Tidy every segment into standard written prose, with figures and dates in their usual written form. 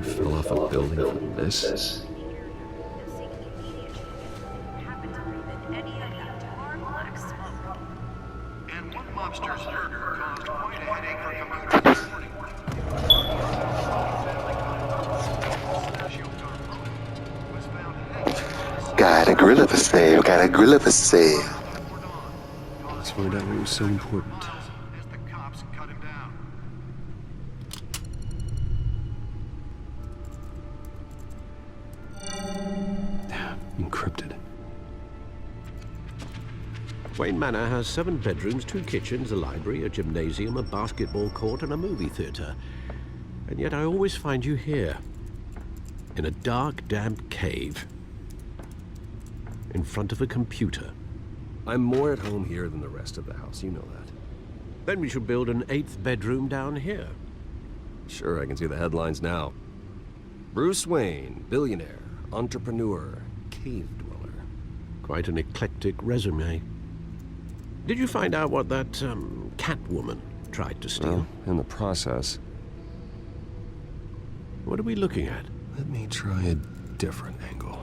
we fell off a building for this? And one mobster's murder caused quite a headache for commuters this morning. Got a gorilla for sale, got a gorilla for sale. Let's find out what was so important. As the cops cut him down. Encrypted. Wayne Manor has 7 bedrooms, 2 kitchens, a library, a gymnasium, a basketball court, and a movie theater. And yet I always find you here, in a dark, damp cave, in front of a computer. I'm more at home here than the rest of the house, you know that. Then we should build an 8th bedroom down here. Sure, I can see the headlines now. Bruce Wayne, billionaire, entrepreneur, cave dweller. Quite an eclectic resume. Did you find out what that, Catwoman tried to steal? Well, in the process. What are we looking at? Let me try a different angle.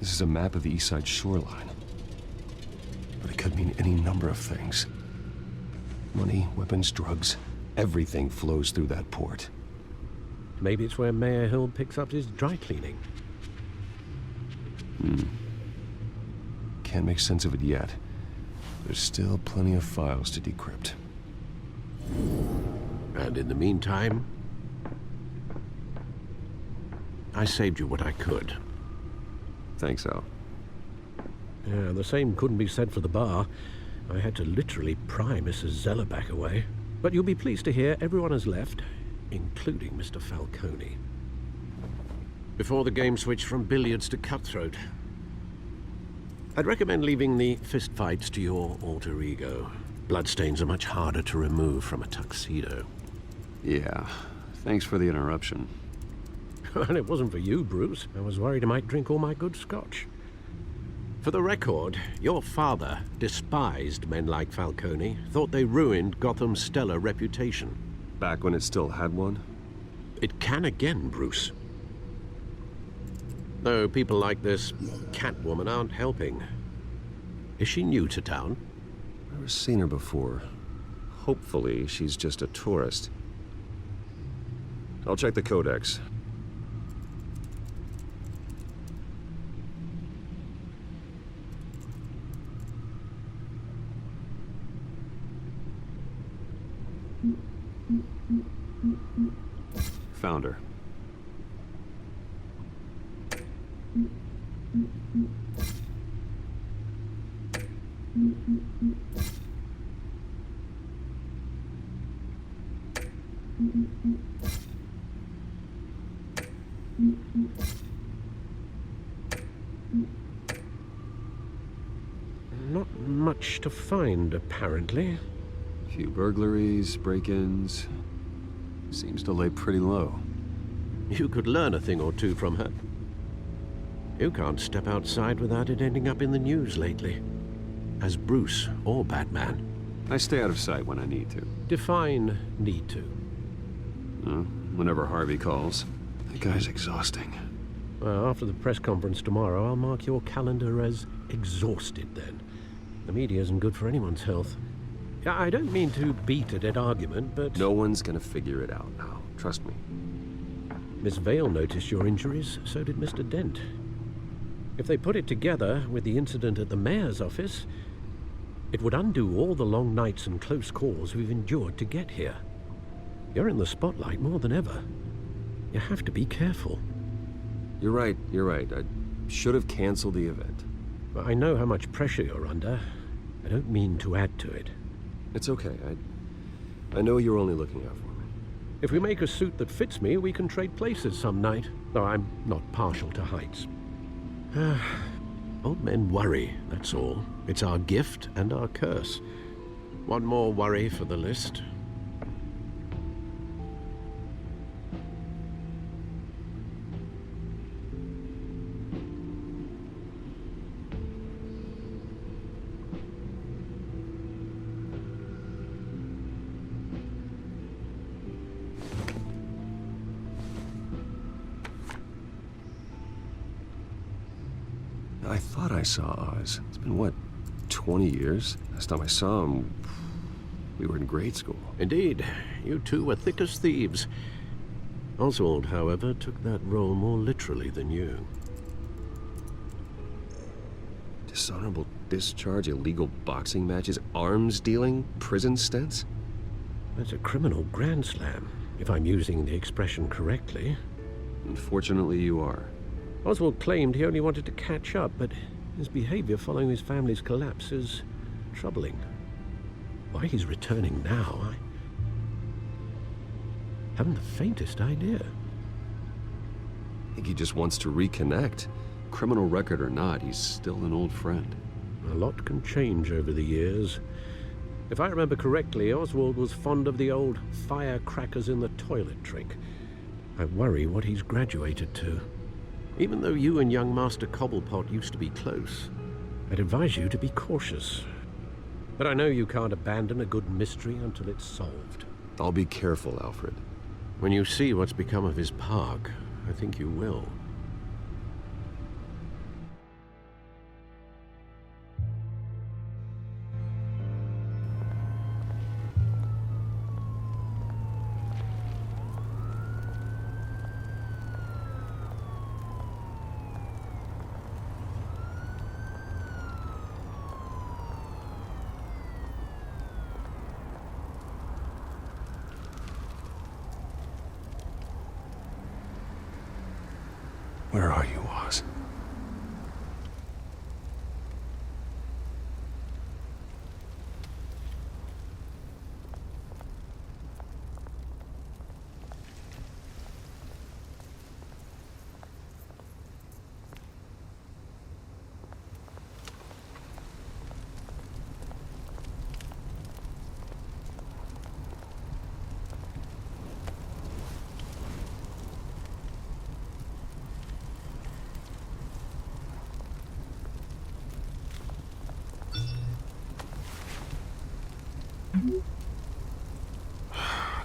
This is a map of the East Side shoreline. But it could mean any number of things. Money, weapons, drugs, everything flows through that port. Maybe it's where Mayor Hill picks up his dry cleaning. Can't make sense of it yet. There's still plenty of files to decrypt. And in the meantime, I saved you what I could. Thanks, Al. Yeah, the same couldn't be said for the bar. I had to literally pry Mrs. Zellerback away. But you'll be pleased to hear everyone has left, including Mr. Falcone. Before the game switched from billiards to cutthroat. I'd recommend leaving the fistfights to your alter ego. Bloodstains are much harder to remove from a tuxedo. Yeah, thanks for the interruption. And it wasn't for you, Bruce. I was worried I might drink all my good scotch. For the record, your father despised men like Falcone, thought they ruined Gotham's stellar reputation. Back when it still had one? It can again, Bruce. Though people like this Catwoman aren't helping. Is she new to town? Never seen her before. Hopefully, she's just a tourist. I'll check the codex. Found her. Not much to find, apparently. Few burglaries, break-ins. Seems to lay pretty low. You could learn a thing or two from her. You can't step outside without it ending up in the news lately. As Bruce or Batman. I stay out of sight when I need to. Define need to. Whenever Harvey calls. That guy's exhausting. Well, after the press conference tomorrow, I'll mark your calendar as exhausted then. The media isn't good for anyone's health. Yeah, I don't mean to beat a dead argument, but... No one's gonna figure it out now. Trust me. Miss Vale noticed your injuries, so did Mr. Dent. If they put it together with the incident at the mayor's office, it would undo all the long nights and close calls we've endured to get here. You're in the spotlight more than ever. You have to be careful. You're right. I should have canceled the event. But I know how much pressure you're under. I don't mean to add to it. It's okay. I know you're only looking out for me. If we make a suit that fits me, we can trade places some night, though I'm not partial to heights. Old men worry, that's all. It's our gift and our curse. One more worry for the list. I thought I saw Oz. It's been, what, 20 years? Last time I saw him, we were in grade school. Indeed, you two were thick as thieves. Oswald, however, took that role more literally than you. Dishonorable discharge, illegal boxing matches, arms dealing, prison stints? That's a criminal grand slam, if I'm using the expression correctly. Unfortunately, you are. Oswald claimed he only wanted to catch up, but his behavior following his family's collapse is troubling. Why he's returning now, I haven't the faintest idea. I think he just wants to reconnect. Criminal record or not, he's still an old friend. A lot can change over the years. If I remember correctly, Oswald was fond of the old firecrackers in the toilet trick. I worry what he's graduated to. Even though you and young Master Cobblepot used to be close, I'd advise you to be cautious. But I know you can't abandon a good mystery until it's solved. I'll be careful, Alfred. When you see what's become of his park, I think you will. Where are you, Oz?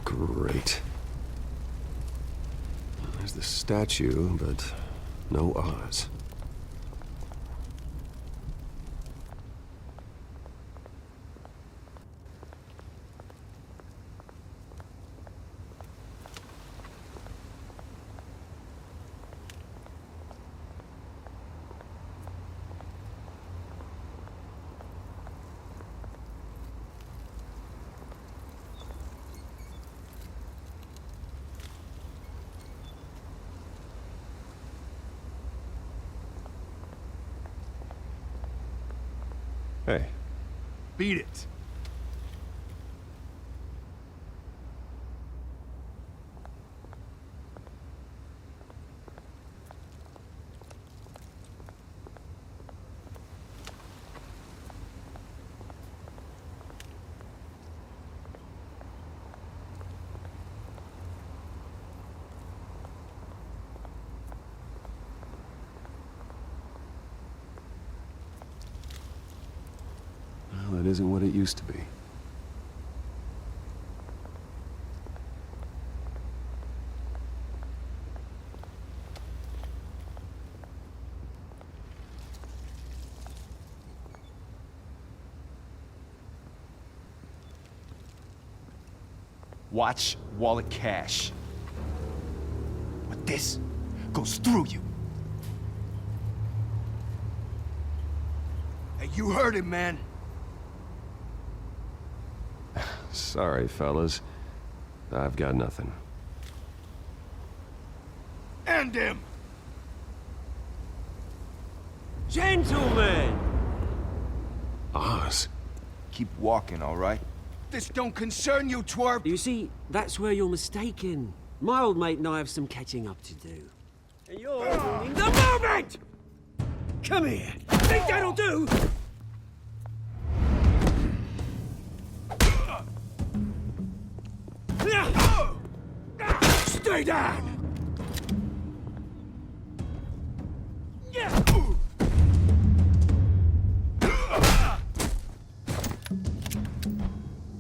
Great. There's the statue, but no Oz. Hey. Beat it. Well, it isn't what it used to be. Watch wallet cash. But this goes through you. Hey, you heard him, man. Sorry, fellas. I've got nothing. End him! Gentlemen! Oz? Keep walking, all right? This don't concern you, twerp! You see, that's where you're mistaken. My old mate and I have some catching up to do. And you're ruining the moment! Come here! Think that'll do? Stay down!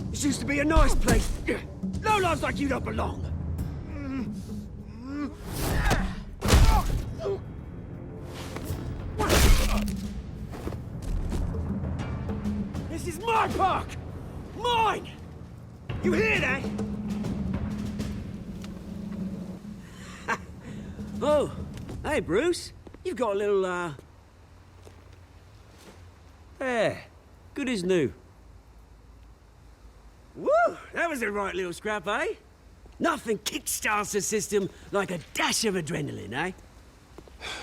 This used to be a nice place. Lowlifes like you don't belong. This is my park! Mine! You hear that? Oh, hey, Bruce. You've got a little, There. Good as new. Woo! That was a right little scrap, eh? Nothing kickstarts the system like a dash of adrenaline, eh?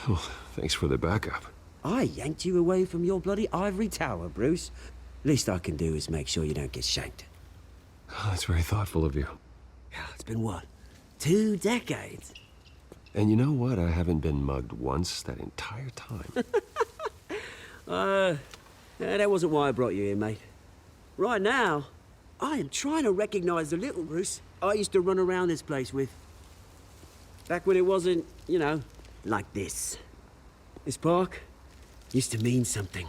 Well, thanks for the backup. I yanked you away from your bloody ivory tower, Bruce. Least I can do is make sure you don't get shanked. Oh, that's very thoughtful of you. Yeah, it's been what? 2 decades? And you know what? I haven't been mugged once that entire time. That wasn't why I brought you here, mate. Right now, I am trying to recognize the little Bruce I used to run around this place with. Back when it wasn't, you know, like this. This park used to mean something.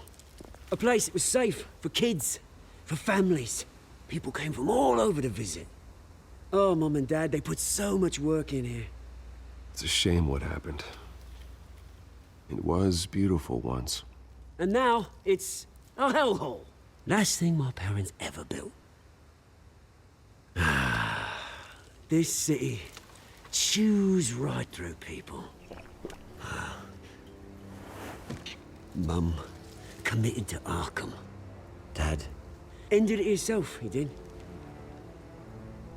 A place that was safe for kids, for families. People came from all over to visit. Oh, Mum and Dad, they put so much work in here. It's a shame what happened. It was beautiful once. And now, it's a hellhole. Last thing my parents ever built. This city chews right through people. Mum committed to Arkham. Dad ended it himself, he did.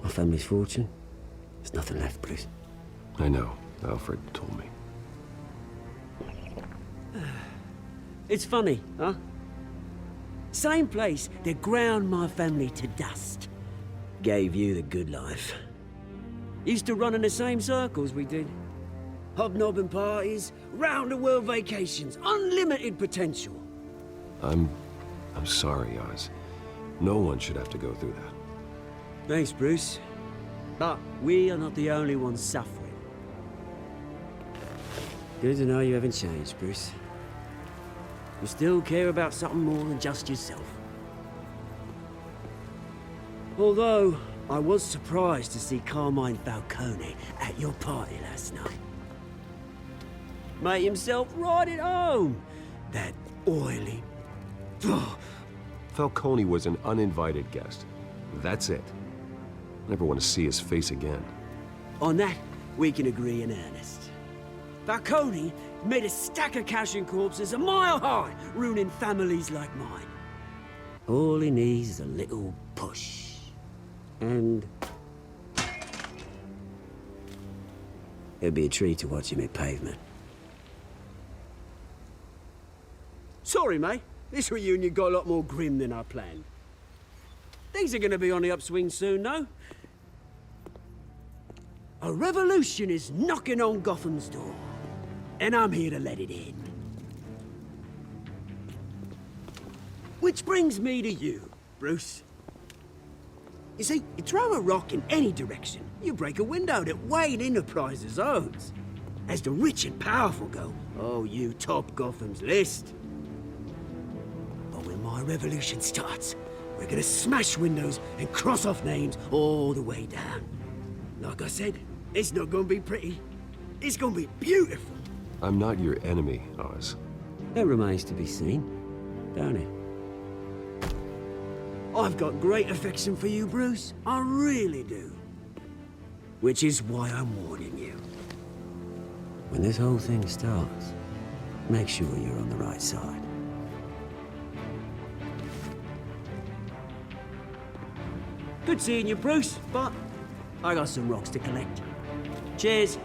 My family's fortune, there's nothing left, Bruce. I know. Alfred told me. It's funny, huh? Same place that ground my family to dust. Gave you the good life. Used to run in the same circles we did. Hobnobbing parties, round-the-world vacations, unlimited potential. I'm sorry, Oz. No one should have to go through that. Thanks, Bruce. But we are not the only ones suffering. Good to know you haven't changed, Bruce. You still care about something more than just yourself. Although, I was surprised to see Carmine Falcone at your party last night. Made himself right at home. That oily... Falcone was an uninvited guest. That's it. Never want to see his face again. On that, we can agree in earnest. Falcone made a stack of cash and corpses a mile high, ruining families like mine. All he needs is a little push. And... it'd be a treat to watch him hit pavement. Sorry, mate. This reunion got a lot more grim than I planned. Things are gonna be on the upswing soon, though. A revolution is knocking on Gotham's door. And I'm here to let it in. Which brings me to you, Bruce. You see, you throw a rock in any direction, you break a window that Wayne Enterprises owns. As the rich and powerful go, oh, you top Gotham's list. But when my revolution starts, we're gonna smash windows and cross off names all the way down. Like I said, it's not gonna be pretty. It's gonna be beautiful. I'm not your enemy, Oz. That remains to be seen, don't it? I've got great affection for you, Bruce. I really do. Which is why I'm warning you. When this whole thing starts, make sure you're on the right side. Good seeing you, Bruce, but I got some rocks to collect. Cheers.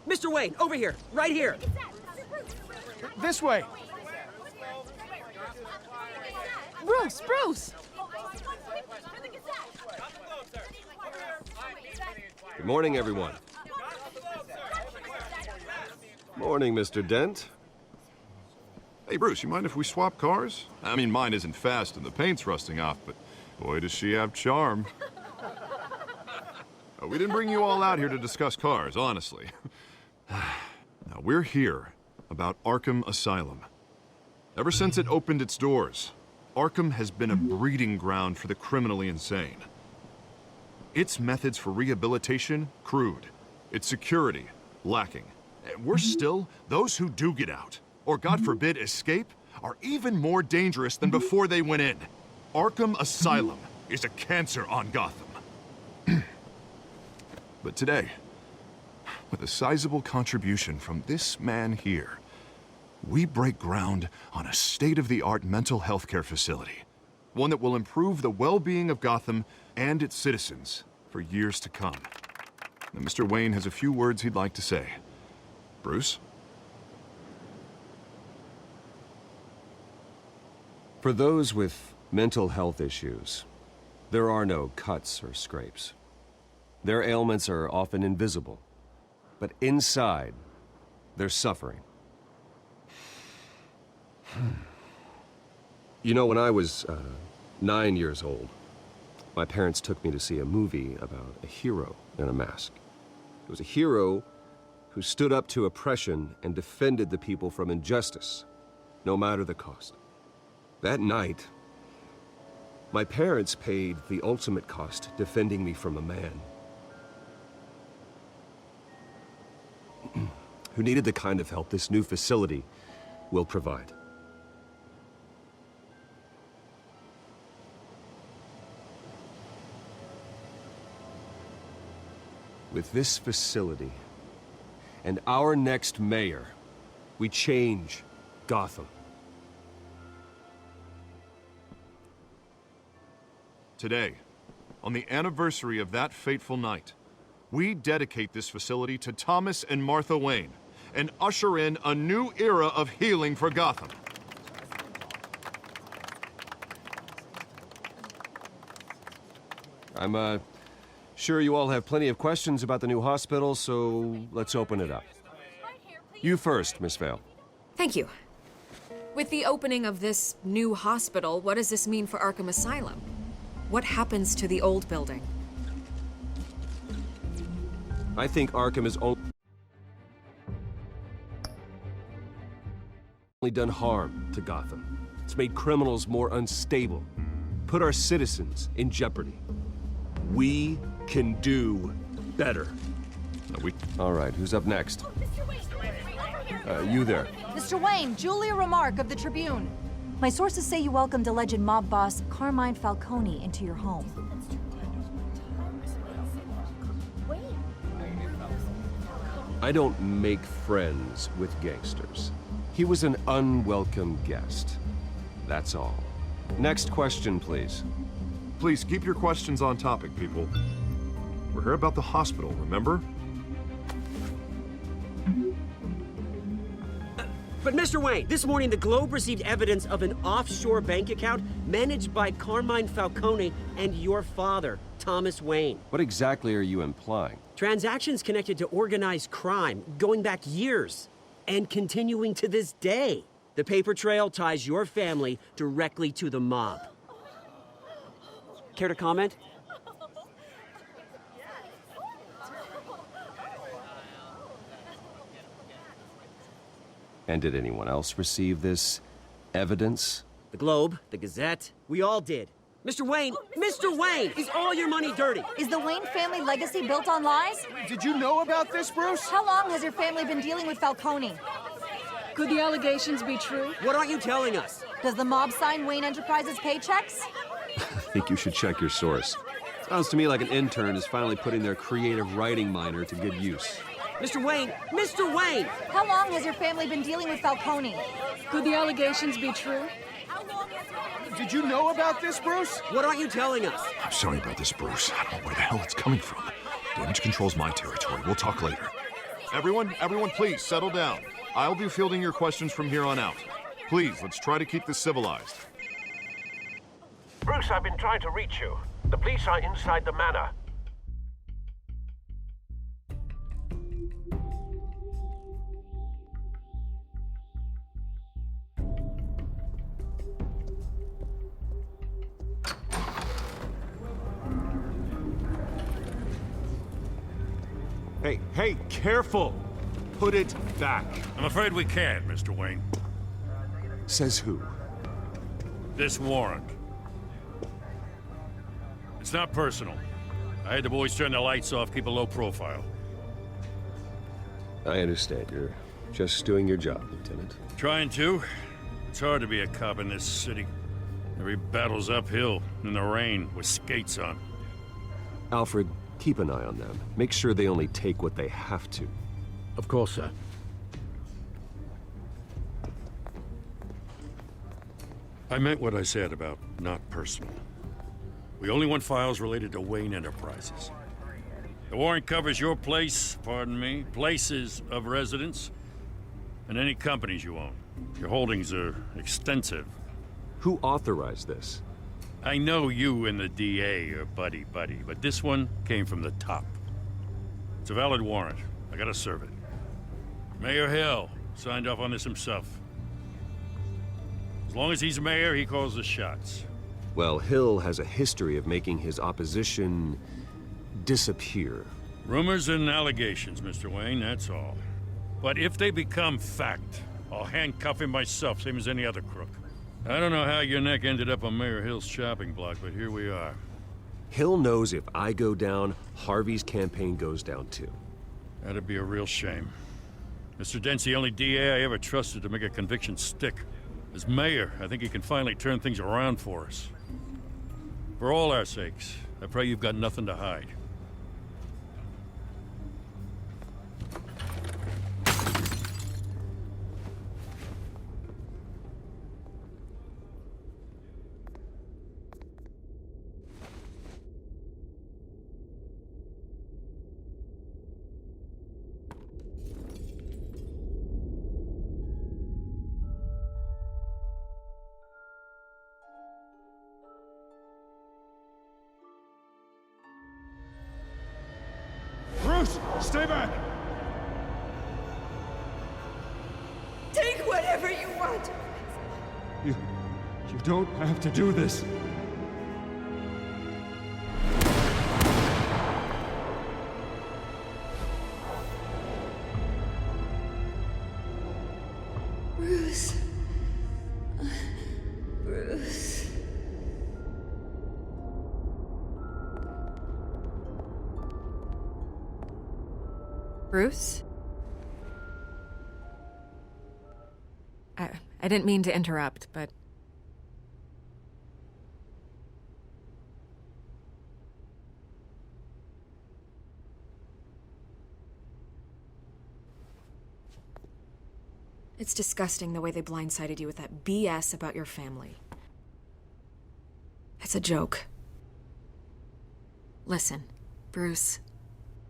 Mr. Wayne, over here, right here. This way. Bruce, Bruce! Good morning, everyone. Morning, Mr. Dent. Hey, Bruce, you mind if we swap cars? I mean, mine isn't fast and the paint's rusting off, but boy, does she have charm. We didn't bring you all out here to discuss cars, honestly. Now, we're here about Arkham Asylum. Ever since it opened its doors, Arkham has been a breeding ground for the criminally insane. Its methods for rehabilitation, crude. Its security, lacking. And worse still, those who do get out, or God forbid, escape, are even more dangerous than before they went in. Arkham Asylum is a cancer on Gotham. But today, with a sizable contribution from this man here, we break ground on a state-of-the-art mental health care facility. One that will improve the well-being of Gotham and its citizens for years to come. Now, Mr. Wayne has a few words he'd like to say. Bruce? For those with mental health issues, there are no cuts or scrapes. Their ailments are often invisible, but inside, they're suffering. You know, when I was 9 years old, my parents took me to see a movie about a hero in a mask. It was a hero who stood up to oppression and defended the people from injustice, no matter the cost. That night, my parents paid the ultimate cost defending me from a man who needed the kind of help this new facility will provide. With this facility and our next mayor, we change Gotham. Today, on the anniversary of that fateful night, we dedicate this facility to Thomas and Martha Wayne and usher in a new era of healing for Gotham. I'm sure you all have plenty of questions about the new hospital, so let's open it up. You first, Miss Vale. Thank you. With the opening of this new hospital, what does this mean for Arkham Asylum? What happens to the old building? I think Arkham has only done harm to Gotham. It's made criminals more unstable, put our citizens in jeopardy. We can do better. All right, who's up next? You there. Mr. Wayne, Julia Remark of the Tribune. My sources say you welcomed alleged mob boss Carmine Falcone into your home. I don't make friends with gangsters. He was an unwelcome guest. That's all. Next question, please. Please keep your questions on topic, people. We're here about the hospital, remember? But Mr. Wayne, this morning the Globe received evidence of an offshore bank account managed by Carmine Falcone and your father, Thomas Wayne. What exactly are you implying? Transactions connected to organized crime going back years and continuing to this day. The paper trail ties your family directly to the mob. Care to comment? And did anyone else receive this evidence? The Globe, the Gazette, we all did. Mr. Wayne, is all your money dirty? Is the Wayne family legacy built on lies? Did you know about this, Bruce? How long has your family been dealing with Falcone? Could the allegations be true? What aren't you telling us? Does the mob sign Wayne Enterprises paychecks? I think you should check your source. Sounds to me like an intern is finally putting their creative writing minor to good use. Mr. Wayne! How long has your family been dealing with Falcone? Could the allegations be true? Did you know about this, Bruce? What aren't you telling us? I'm sorry about this, Bruce. I don't know where the hell it's coming from. Damage control's my territory. We'll talk later. Everyone, please, settle down. I'll be fielding your questions from here on out. Please, let's try to keep this civilized. Bruce, I've been trying to reach you. The police are inside the manor. Hey, careful! Put it back. I'm afraid we can't, Mr. Wayne. Says who? This warrant. It's not personal. I had the boys turn the lights off, keep a low profile. I understand. You're just doing your job, Lieutenant. Trying to. It's hard to be a cop in this city. Every battle's uphill, in the rain, with skates on. Alfred, keep an eye on them. Make sure they only take what they have to. Of course, sir. I meant what I said about not personal. We only want files related to Wayne Enterprises. The warrant covers your place, pardon me, places of residence, and any companies you own. Your holdings are extensive. Who authorized this? I know you and the DA are buddy-buddy, but this one came from the top. It's a valid warrant. I gotta serve it. Mayor Hill signed off on this himself. As long as he's mayor, he calls the shots. Well, Hill has a history of making his opposition disappear. Rumors and allegations, Mr. Wayne, that's all. But if they become fact, I'll handcuff him myself, same as any other crook. I don't know how your neck ended up on Mayor Hill's chopping block, but here we are. Hill knows if I go down, Harvey's campaign goes down too. That'd be a real shame. Mr. Dent's the only DA I ever trusted to make a conviction stick. As mayor, I think he can finally turn things around for us. For all our sakes, I pray you've got nothing to hide. Bruce, stay back! Take whatever you want. You don't have to do this. Bruce. Bruce. Bruce? I didn't mean to interrupt, but... It's disgusting the way they blindsided you with that BS about your family. It's a joke. Listen, Bruce.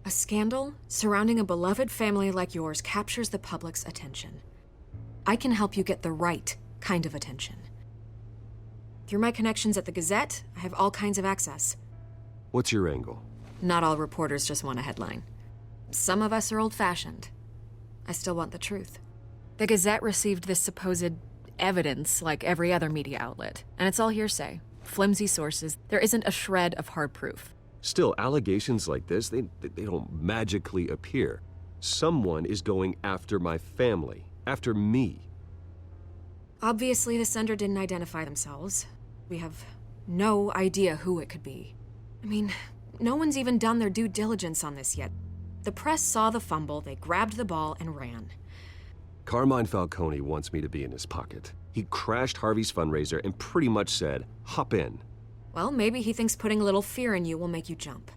A scandal surrounding a beloved family like yours captures the public's attention. I can help you get the right kind of attention. Through my connections at the Gazette, I have all kinds of access. What's your angle? Not all reporters just want a headline. Some of us are old-fashioned. I still want the truth. The Gazette received this supposed evidence like every other media outlet, and it's all hearsay. Flimsy sources. There isn't a shred of hard proof. Still, allegations like this, they don't magically appear. Someone is going after my family, after me. Obviously, the sender didn't identify themselves. We have no idea who it could be. I mean, no one's even done their due diligence on this yet. The press saw the fumble, they grabbed the ball and ran. Carmine Falcone wants me to be in his pocket. He crashed Harvey's fundraiser and pretty much said, hop in. Well, maybe he thinks putting a little fear in you will make you jump.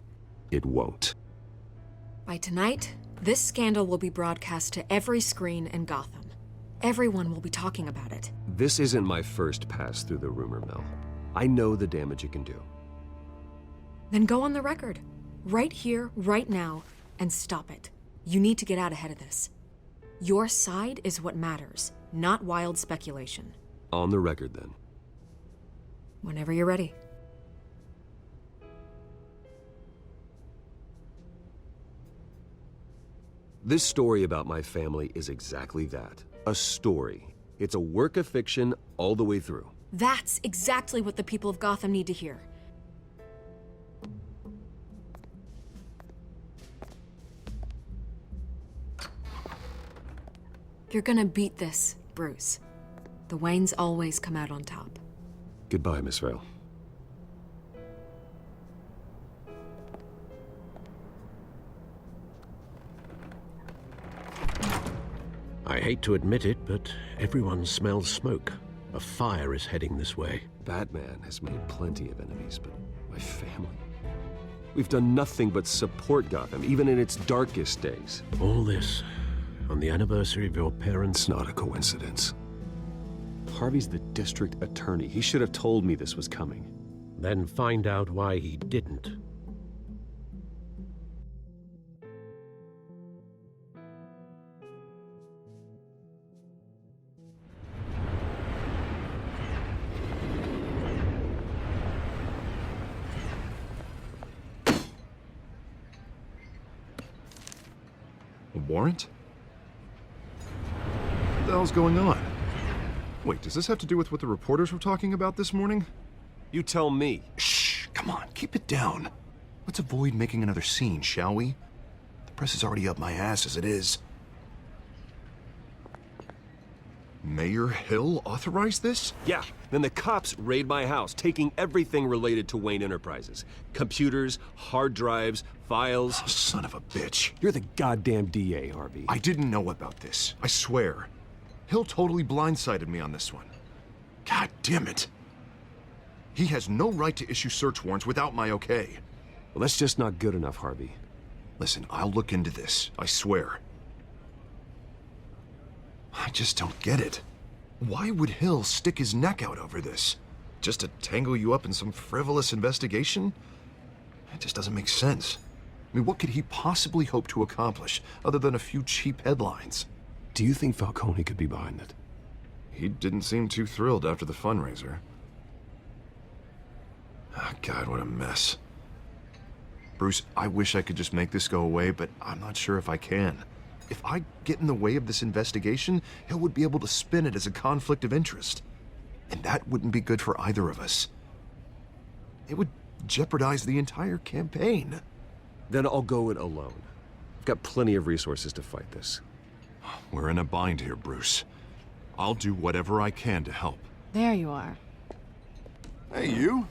It won't. By tonight, this scandal will be broadcast to every screen in Gotham. Everyone will be talking about it. This isn't my first pass through the rumor mill. I know the damage it can do. Then go on the record. Right here, right now, and stop it. You need to get out ahead of this. Your side is what matters, not wild speculation. On the record, then. Whenever you're ready. This story about my family is exactly that. A story. It's a work of fiction all the way through. That's exactly what the people of Gotham need to hear. You're gonna beat this, Bruce. The Waynes always come out on top. Goodbye, Miss Vale. I hate to admit it, but everyone smells smoke. A fire is heading this way. Batman has made plenty of enemies, but my family? We've done nothing but support Gotham, even in its darkest days. All this on the anniversary of your parents'... It's not a coincidence. Harvey's the district attorney. He should have told me this was coming. Then find out why he didn't. A warrant? What the hell's going on? Wait, does this have to do with what the reporters were talking about this morning? You tell me. Shh, come on, keep it down. Let's avoid making another scene, shall we? The press is already up my ass as it is. Mayor Hill authorized this? Yeah, then the cops raid my house, taking everything related to Wayne Enterprises. Computers, hard drives, files. Oh, son of a bitch. You're the goddamn DA, Harvey. I didn't know about this, I swear. Hill totally blindsided me on this one. God damn it. He has no right to issue search warrants without my okay. Well, that's just not good enough, Harvey. Listen, I'll look into this, I swear. I just don't get it. Why would Hill stick his neck out over this? Just to tangle you up in some frivolous investigation? It just doesn't make sense. I mean, what could he possibly hope to accomplish other than a few cheap headlines? Do you think Falcone could be behind it? He didn't seem too thrilled after the fundraiser. Oh, God, what a mess. Bruce, I wish I could just make this go away, but I'm not sure if I can. If I get in the way of this investigation, Hill would be able to spin it as a conflict of interest. And that wouldn't be good for either of us. It would jeopardize the entire campaign. Then I'll go it alone. I've got plenty of resources to fight this. We're in a bind here, Bruce. I'll do whatever I can to help. There you are. Hey, you?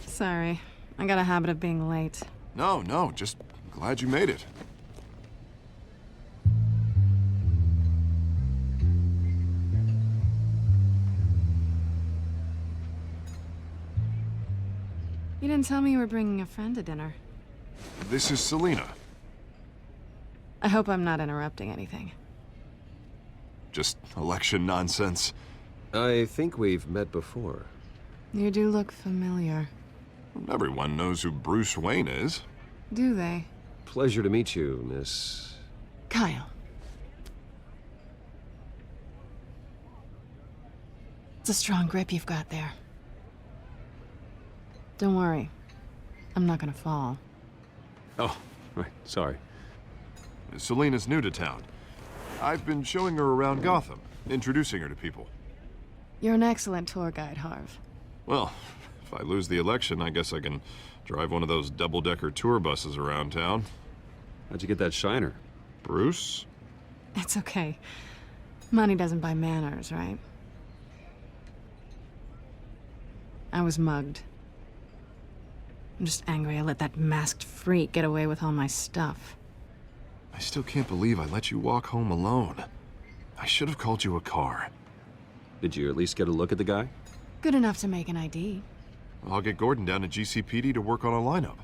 Sorry. I got a habit of being late. No, just glad you made it. You didn't tell me you were bringing a friend to dinner. This is Selena. I hope I'm not interrupting anything. Just election nonsense. I think we've met before. You do look familiar. Everyone knows who Bruce Wayne is. Do they? Pleasure to meet you, Miss... Kyle. It's a strong grip you've got there. Don't worry. I'm not gonna fall. Oh, right, sorry. Selena's new to town. I've been showing her around Gotham, introducing her to people. You're an excellent tour guide, Harv. Well, if I lose the election, I guess I can drive one of those double-decker tour buses around town. How'd you get that shiner? Bruce? It's okay. Money doesn't buy manners, right? I was mugged. I'm just angry I let that masked freak get away with all my stuff. I still can't believe I let you walk home alone. I should have called you a car. Did you at least get a look at the guy? Good enough to make an ID. I'll get Gordon down to GCPD to work on a lineup.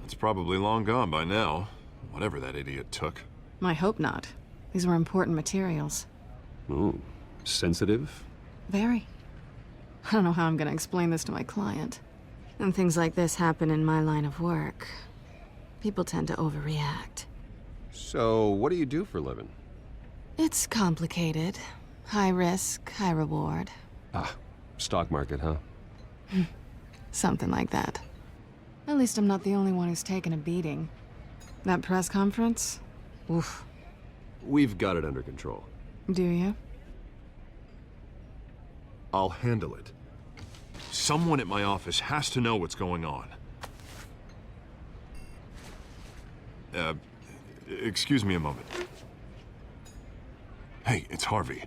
It's probably long gone by now, whatever that idiot took. I hope not. These were important materials. Ooh, sensitive? Very. I don't know how I'm gonna explain this to my client. When things like this happen in my line of work, people tend to overreact. So, what do you do for a living? It's complicated. High risk, high reward. Ah, stock market, huh? Something like that. At least I'm not the only one who's taken a beating. That press conference? Oof. We've got it under control. Do you? I'll handle it. Someone at my office has to know what's going on. Excuse me a moment. Hey, it's Harvey.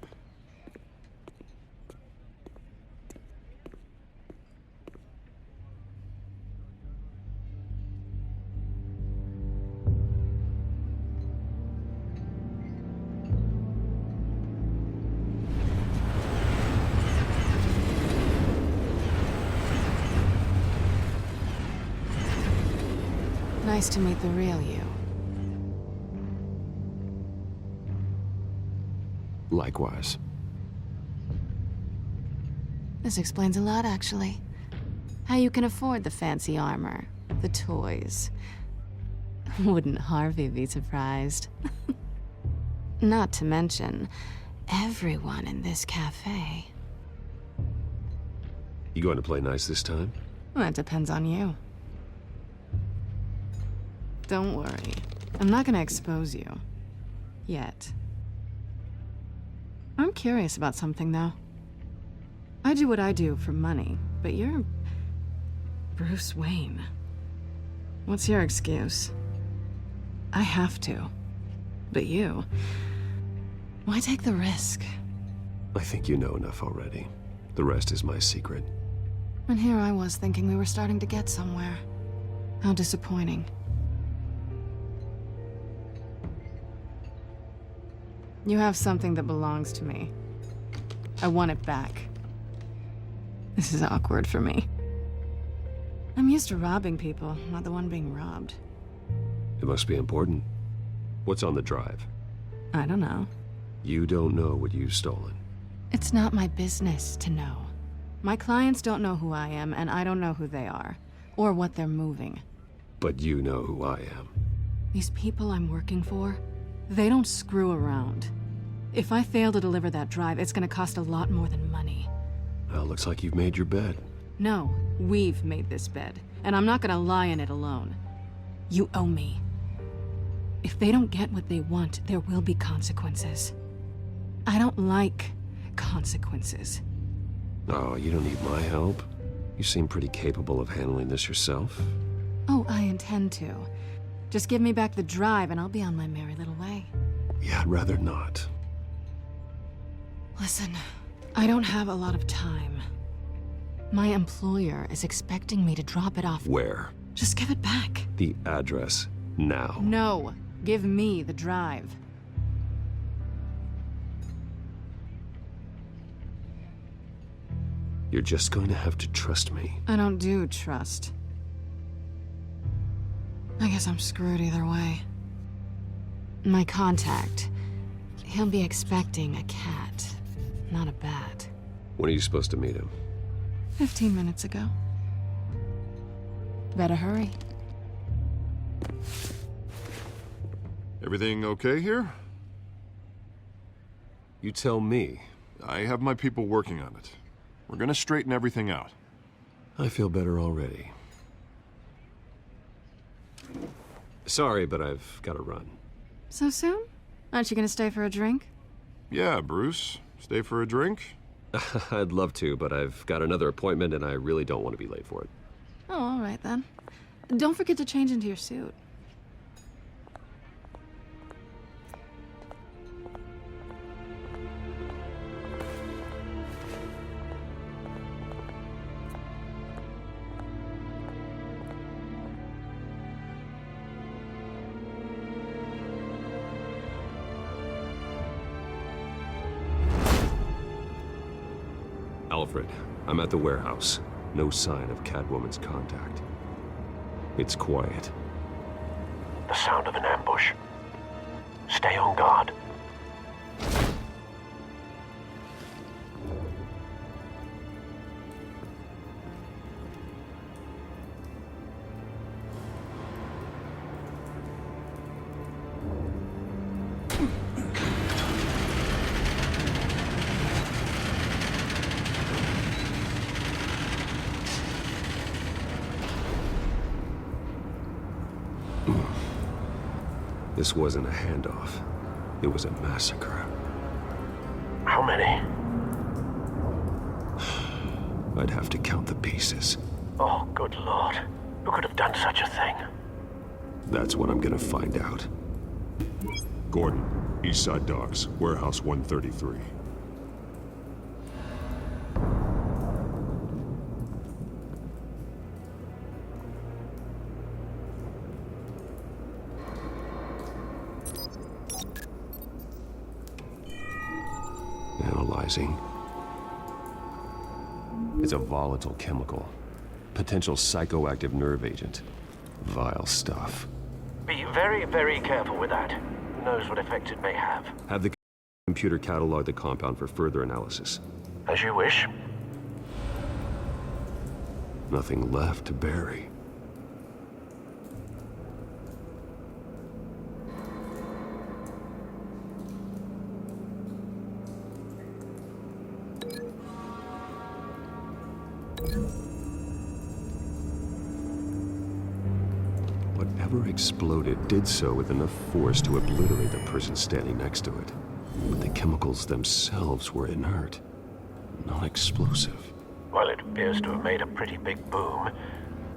Nice to meet the real you. Likewise. This explains a lot, actually. How you can afford the fancy armor, the toys. Wouldn't Harvey be surprised? Not to mention, everyone in this cafe. You going to play nice this time? Well, that depends on you. Don't worry. I'm not gonna expose you. Yet. I'm curious about something, though. I do what I do for money, but you're... Bruce Wayne. What's your excuse? I have to. But you... Why take the risk? I think you know enough already. The rest is my secret. And here I was thinking we were starting to get somewhere. How disappointing. You have something that belongs to me. I want it back. This is awkward for me. I'm used to robbing people, not the one being robbed. It must be important. What's on the drive? I don't know. You don't know what you've stolen. It's not my business to know. My clients don't know who I am, and I don't know who they are, or what they're moving. But you know who I am. These people I'm working for, they don't screw around. If I fail to deliver that drive, it's gonna cost a lot more than money. Well, looks like you've made your bed. No, we've made this bed, and I'm not gonna lie in it alone. You owe me. If they don't get what they want, there will be consequences. I don't like consequences. Oh, you don't need my help. You seem pretty capable of handling this yourself. Oh, I intend to. Just give me back the drive and I'll be on my merry little way. Yeah, I'd rather not. Listen, I don't have a lot of time. My employer is expecting me to drop it off. Where? Just give it back. The address, now. No, give me the drive. You're just going to have to trust me. I don't do trust. I guess I'm screwed either way. My contact, he'll be expecting a cat, not a bat. When are you supposed to meet him? 15 minutes ago. Better hurry. Everything okay here? You tell me. I have my people working on it. We're gonna straighten everything out. I feel better already. Sorry, but I've got to run. So soon? Aren't you gonna stay for a drink? Yeah, Bruce. Stay for a drink? I'd love to, but I've got another appointment and I really don't want to be late for it. Oh, all right then. Don't forget to change into your suit. Alfred, I'm at the warehouse. No sign of Catwoman's contact. It's quiet. The sound of an ambush. Stay on guard. This wasn't a handoff. It was a massacre. How many? I'd have to count the pieces. Oh, good lord. Who could have done such a thing? That's what I'm gonna find out. Gordon, East Side Docks, Warehouse 133. Analyzing. It's a volatile chemical. Potential psychoactive nerve agent. Vile stuff. Be very, very careful with that. Who knows what effect it may have. Have the computer catalog the compound for further analysis. As you wish. Nothing left to bury. Whatever exploded did so with enough force to obliterate the person standing next to it. But the chemicals themselves were inert, not explosive. Well, it appears to have made a pretty big boom.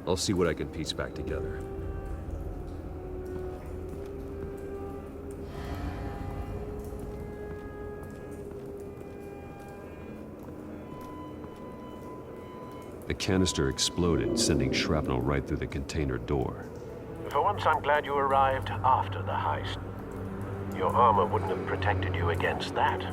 I'll see what I can piece back together. The canister exploded, sending shrapnel right through the container door. For once, I'm glad you arrived after the heist. Your armor wouldn't have protected you against that.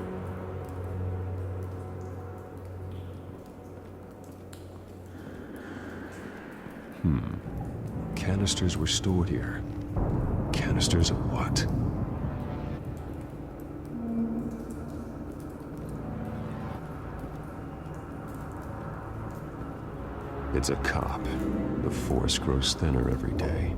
Canisters were stored here. Canisters of what? It's a cop. The force grows thinner every day.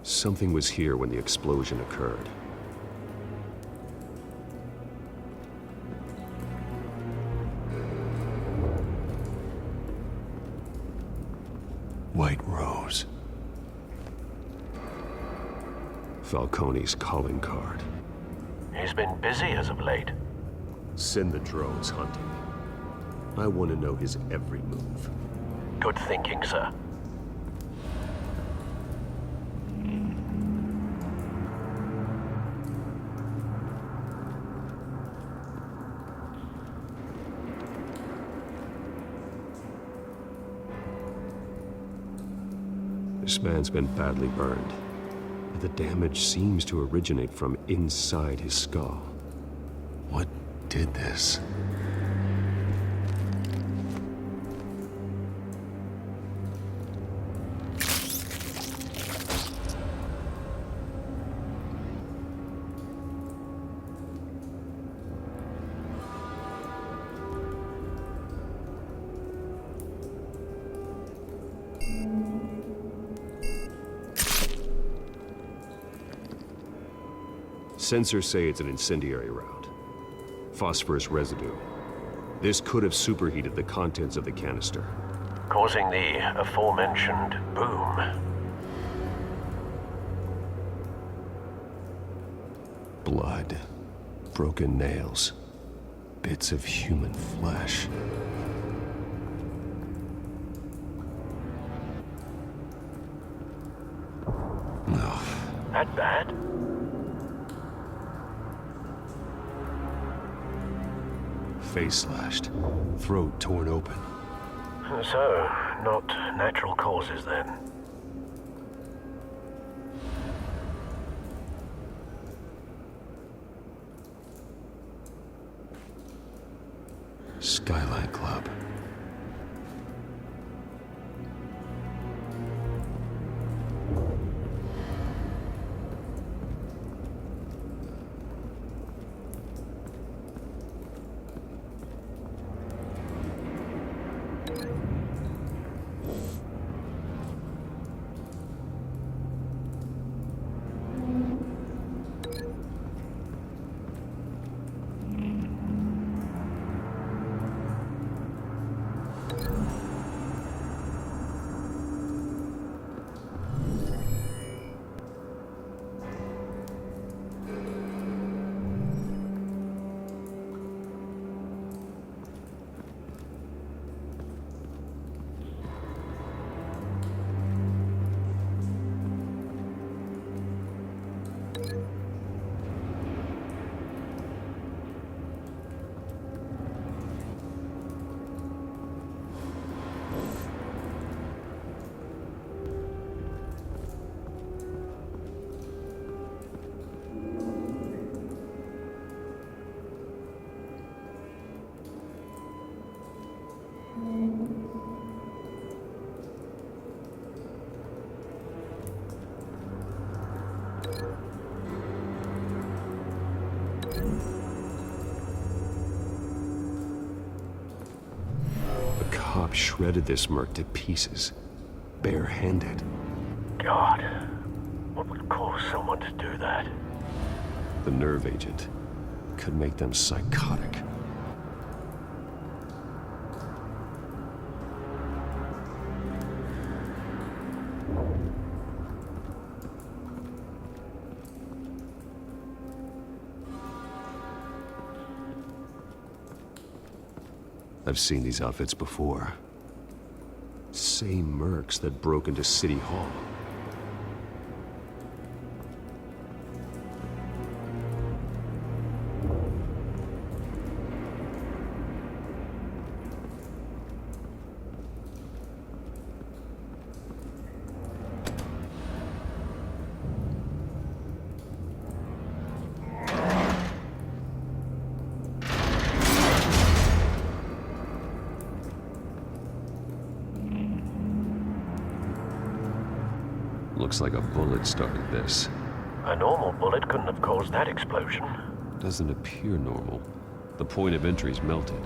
Something was here when the explosion occurred. White Rose. Falcone's calling card. He's been busy as of late. Send the drones hunting. I want to know his every move. Good thinking, sir. This man's been badly burned. The damage seems to originate from inside his skull. What did this? Sensors say it's an incendiary round. Phosphorus residue. This could have superheated the contents of the canister, causing the aforementioned boom. Blood, broken nails, bits of human flesh. No. That bad? Face slashed, throat torn open. So, not natural causes then. Skyline Club. Cop shredded this merc to pieces, barehanded. God, what would cause someone to do that? The nerve agent could make them psychotic. I've seen these outfits before. Same mercs that broke into City Hall. Looks like a bullet started this. A normal bullet couldn't have caused that explosion. Doesn't appear normal. The point of entry's melted.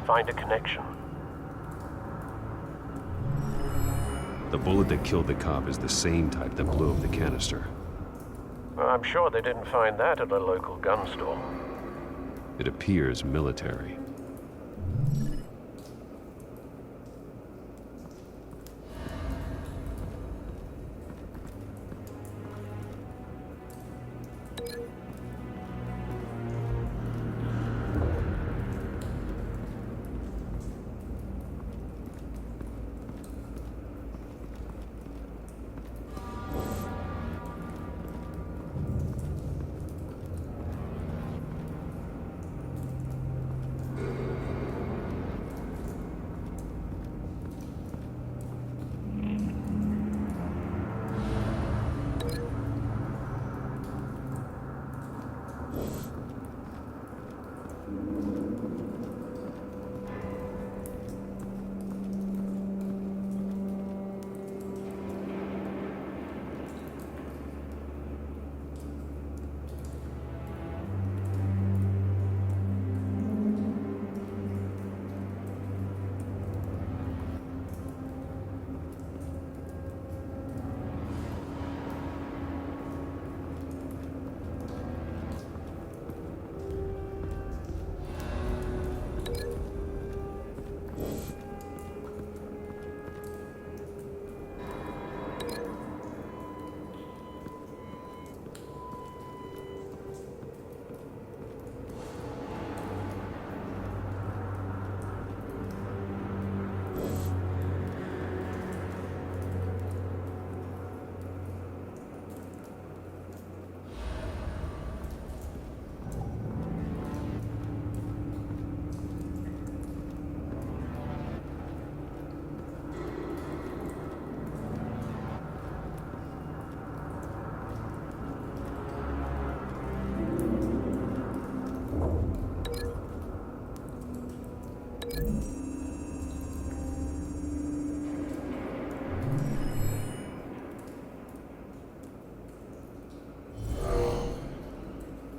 Find a connection. The bullet that killed the cop is the same type that blew up the canister. Well, I'm sure they didn't find that at a local gun store. It appears military.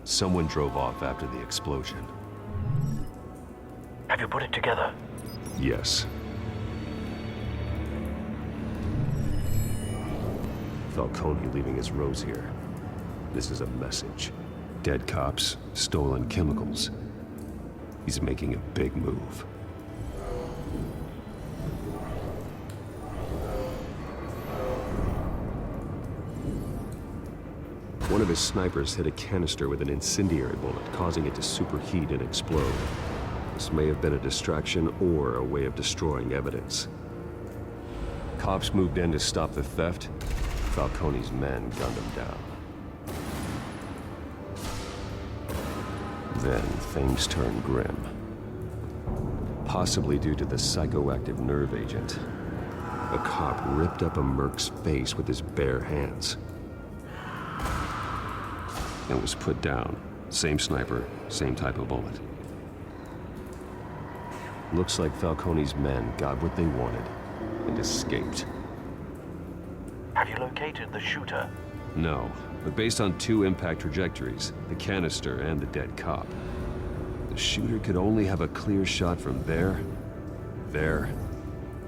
Someone drove off after the explosion. Have you put it together? Yes. Falcone leaving his rose here. This is a message. Dead cops, stolen chemicals. He's making a big move. One of his snipers hit a canister with an incendiary bullet, causing it to superheat and explode. This may have been a distraction or a way of destroying evidence. Cops moved in to stop the theft. Falcone's men gunned him down. Then things turned grim. Possibly due to the psychoactive nerve agent. A cop ripped up a merc's face with his bare hands. And was put down. Same sniper, same type of bullet. Looks like Falcone's men got what they wanted and escaped. Have you located the shooter? No, but based on 2 impact trajectories, the canister and the dead cop, the shooter could only have a clear shot from there,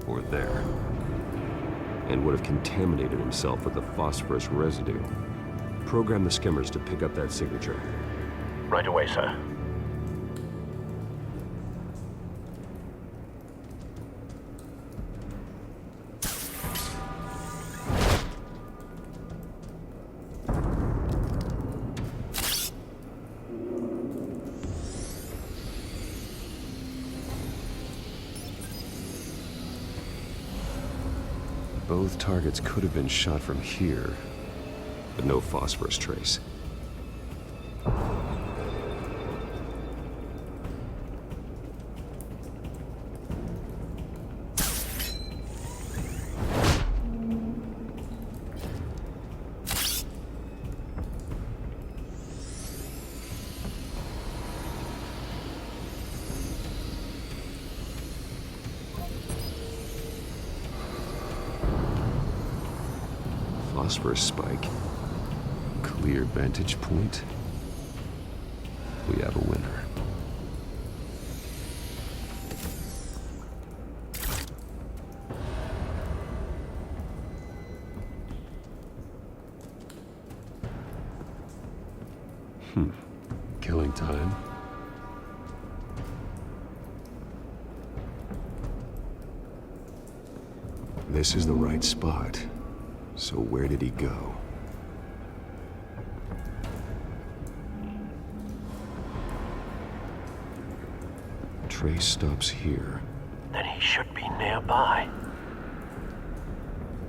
or there, and would have contaminated himself with the phosphorus residue. Program the skimmers to pick up that signature. Right away, sir. Both targets could have been shot from here, but no phosphorus trace. Phosphorus spike. Clear vantage point. We have a winner. Killing time. This is the right spot. So where did he go? Trace stops here. Then he should be nearby.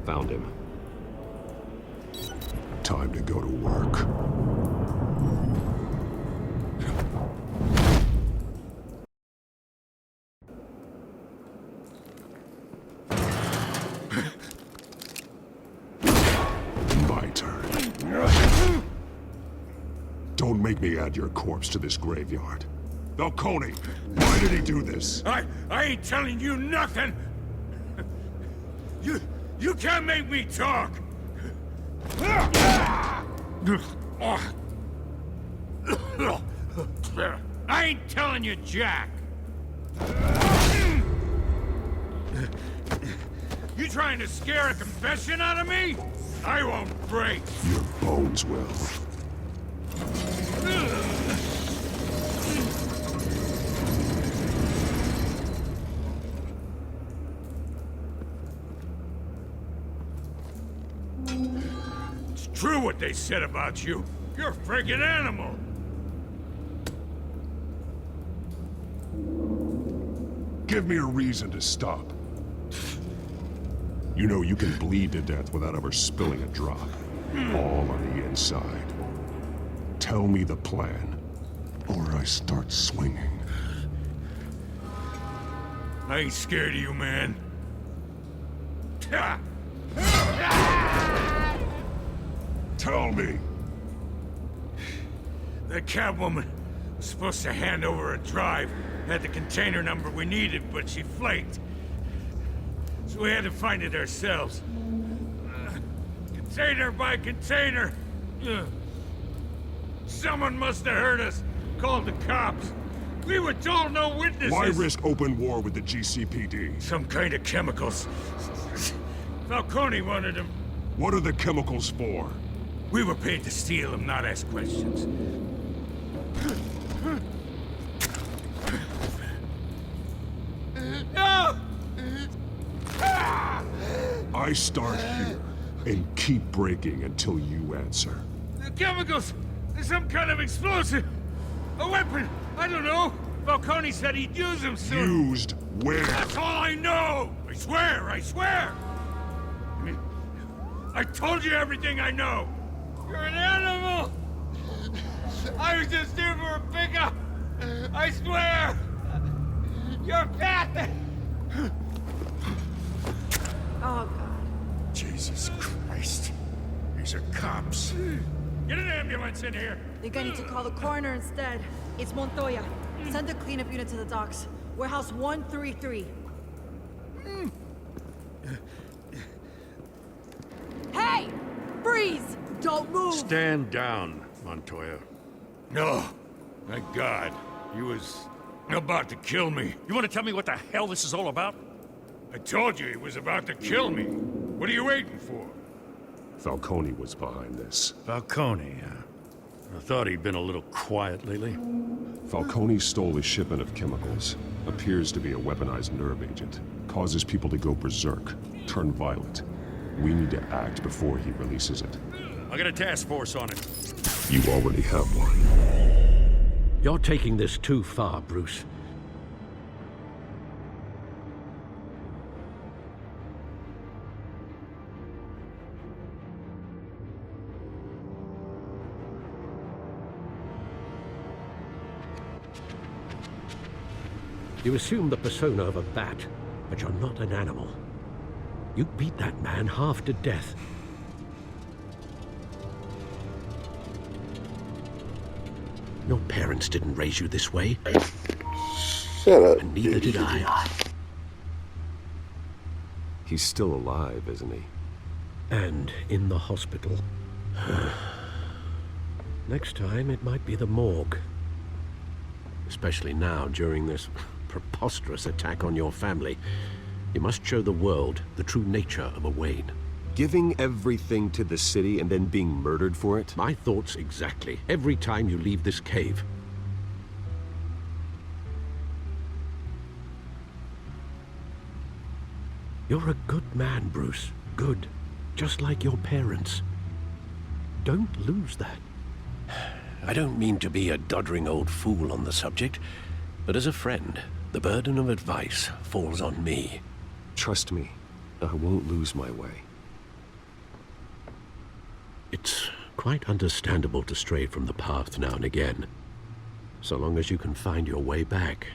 Found him. Time to go to work. Don't make me add your corpse to this graveyard. Falcone, why did he do this? I ain't telling you nothing! You can't make me talk! I ain't telling you jack! You trying to scare a confession out of me? I won't break! Your bones will. It's true what they said about you. You're a friggin' animal. Give me a reason to stop. You know you can bleed to death without ever spilling a drop. All on the inside. Tell me the plan, or I start swinging. I ain't scared of you, man. Tell me! The Catwoman was supposed to hand over a drive. Had the container number we needed, but she flaked. So we had to find it ourselves. Container by container. Someone must have heard us. Called the cops. We were told no witnesses. Why risk open war with the GCPD? Some kind of chemicals. Falcone wanted them. What are the chemicals for? We were paid to steal them, not ask questions. No! I start here and keep breaking until you answer. The chemicals! There's some kind of explosive! A weapon! I don't know! Falcone said he'd use them soon! Used where? That's all I know! I swear! I swear! I told you everything I know! You're an animal! I was just here for a pickup! I swear! You're pathetic! Oh, God. Jesus Christ. These are cops. Get an ambulance in here! Think I need to call the coroner instead. It's Montoya. Send a cleanup unit to the docks. Warehouse 133. Hey! Freeze! Don't move! Stand down, Montoya. No. Thank God. He was about to kill me. You want to tell me what the hell this is all about? I told you he was about to kill me. What are you waiting for? Falcone was behind this. Falcone, huh? I thought he'd been a little quiet lately. Falcone stole a shipment of chemicals. Appears to be a weaponized nerve agent. Causes people to go berserk, turn violent. We need to act before he releases it. I got a task force on it. You already have one. You're taking this too far, Bruce. You assume the persona of a bat, but you're not an animal. You beat that man half to death. Your parents didn't raise you this way. Shut up. And neither did I. He's still alive, isn't he? And in the hospital. Next time, it might be the morgue. Especially now, during this preposterous attack on your family. You must show the world the true nature of a Wayne. Giving everything to the city and then being murdered for it? My thoughts exactly. Every time you leave this cave. You're a good man, Bruce. Good. Just like your parents. Don't lose that. I don't mean to be a doddering old fool on the subject, but as a friend, the burden of advice falls on me. Trust me, I won't lose my way. It's quite understandable to stray from the path now and again, so long as you can find your way back.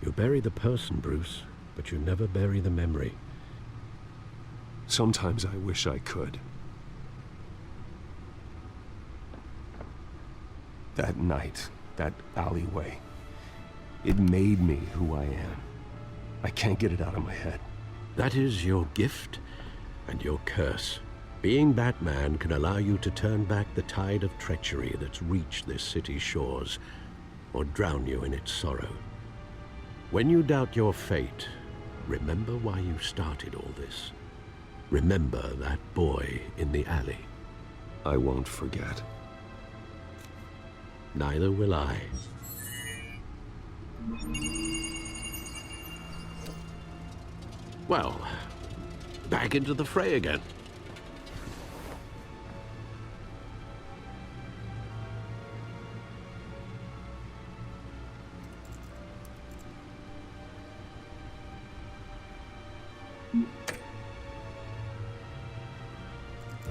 You bury the person, Bruce, but you never bury the memory. Sometimes I wish I could. That night, that alleyway, it made me who I am. I can't get it out of my head. That is your gift and your curse. Being Batman can allow you to turn back the tide of treachery that's reached this city's shores, or drown you in its sorrow. When you doubt your fate, remember why you started all this. Remember that boy in the alley. I won't forget. Neither will I. Well, back into the fray again.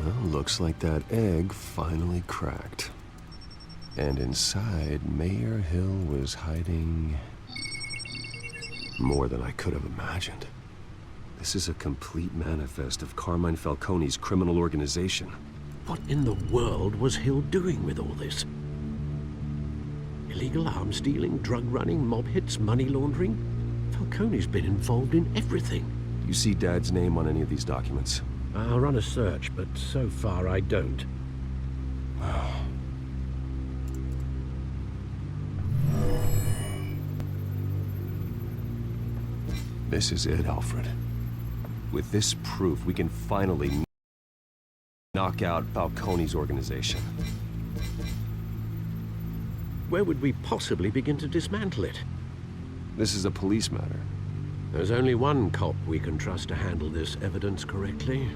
Well, looks like that egg finally cracked. And inside, Mayor Hill was hiding more than I could have imagined. This is a complete manifest of Carmine Falcone's criminal organization. What in the world was Hill doing with all this? Illegal arms dealing, drug running, mob hits, money laundering? Falcone's been involved in everything. Do you see Dad's name on any of these documents? I'll run a search, but so far I don't. This is it, Alfred. With this proof, we can finally knock out Falcone's organization. Where would we possibly begin to dismantle it? This is a police matter. There's only one cop we can trust to handle this evidence correctly.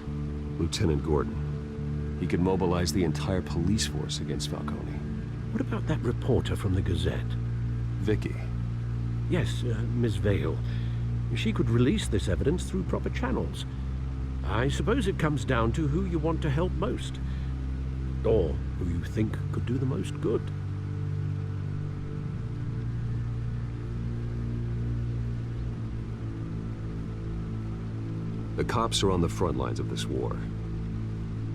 Lieutenant Gordon. He could mobilize the entire police force against Falcone. What about that reporter from the Gazette? Vicky. Yes, Miss Vale. She could release this evidence through proper channels. I suppose it comes down to who you want to help most. Or who you think could do the most good. The cops are on the front lines of this war.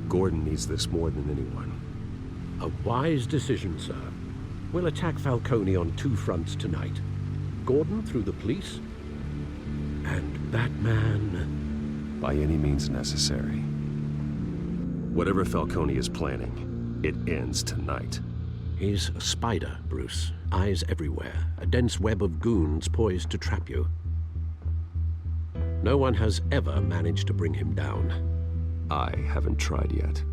Gordon needs this more than anyone. A wise decision, sir. We'll attack Falcone on two fronts tonight. Gordon through the police, and that man... By any means necessary. Whatever Falcone is planning, it ends tonight. He's a spider, Bruce. Eyes everywhere. A dense web of goons poised to trap you. No one has ever managed to bring him down. I haven't tried yet.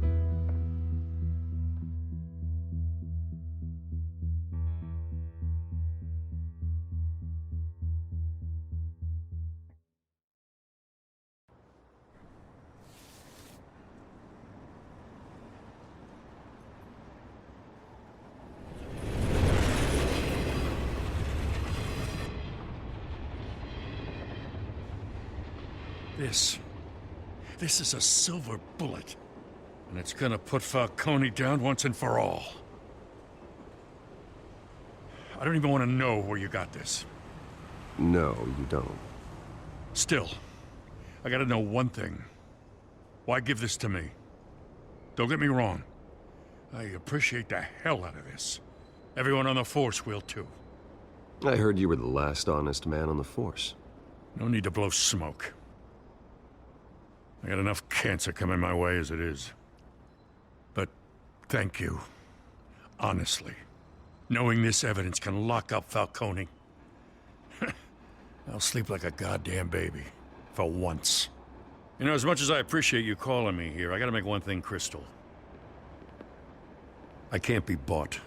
This is a silver bullet. And it's gonna put Falcone down once and for all. I don't even want to know where you got this. No, you don't. Still, I gotta know one thing. Why give this to me? Don't get me wrong. I appreciate the hell out of this. Everyone on the Force will too. I heard you were the last honest man on the Force. No need to blow smoke. I got enough cancer coming my way as it is. But thank you. Honestly. Knowing this evidence can lock up Falcone. I'll sleep like a goddamn baby. For once. You know, as much as I appreciate you calling me here, I gotta make one thing crystal. I can't be bought.